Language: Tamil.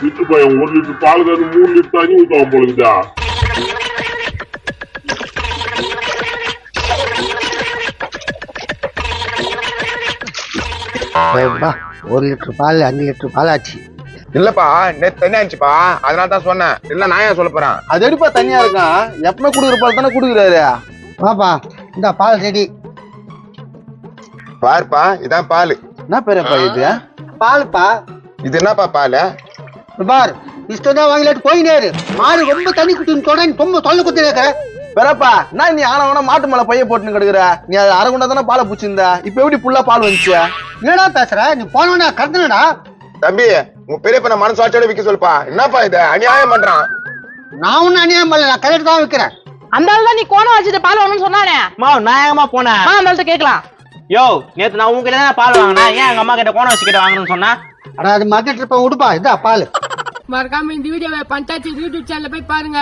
விட்டு பையன் 1 லிட்டர் பாலுக்கு 3 லிட்டர் தண்ணி ஊற்றுவான் போலுக்குதா. ஒரு லிட்டர் பால் 5 லிட்டர் பால் ஆச்சு. இல்லப்பா நேத்து தண்ணி ஆச்சுப்பா, அதனால தான் சொன்னேன். இல்ல நான் ஏன் சொல்ல போறேன்? அது எடுப்பா தனியா இருக்கான். எப்பவுமே குடுக்குற பால் தானே குடுக்குறாரு. பாப்பா இந்த பால் ரெடி. பாருப்பா இதான் பால். என்ன பேரப்பா இது? பாலுப்பா. இது என்னப்பா பால்? பார் இஷ்டம் வாங்கிட்டு போயினேரு. மாடு ரொம்ப தண்ணி குடின்னு தொடங்கி ரொம்ப தொல்லை குத்தி இருக்கிற பெறப்பா நான் நீ ஆனவனா மாட்டு மேல பைய போட்டுன்னு கிடக்குற. நீ அது அரை குண்டா தானே பாலை பூச்சிருந்த. இப்ப எப்படி புல்லா பால் வந்துச்சு? என்னடா பேசுற? நீ போனவனா கருத்துனடா. தம்பி உங்க பெரிய பண்ண மனசாட்சியோட விக்க சொல்லுப்பா. என்னப்பா இது அநியாயம் பண்றான்? நான் ஒன்னும் அநியாயம் பண்ணல, நான் கரெக்ட் தான் வைக்கிறேன். அந்த ஆள் தான் நீ கோணம் வச்சுட்டு பால் வேணும்னு சொன்னானே. நான் எங்கம்மா போனேன்? அந்த ஆள்கிட்ட கேட்கலாம். யோ நேத்து நான் உங்ககிட்ட தான் பால் வாங்கினேன். ஏன் எங்க அம்மா கிட்ட கோணம் வச்சு கிட்ட வாங்கணும்னு சொன்னா? அடா அது மத்திட்டு இருப்ப விடுப்பா. இதா பால். மறக்காம இந்த வீடியோவை பஞ்சாயத்து யூடியூப் சேனல்ல போய் பாருங்க.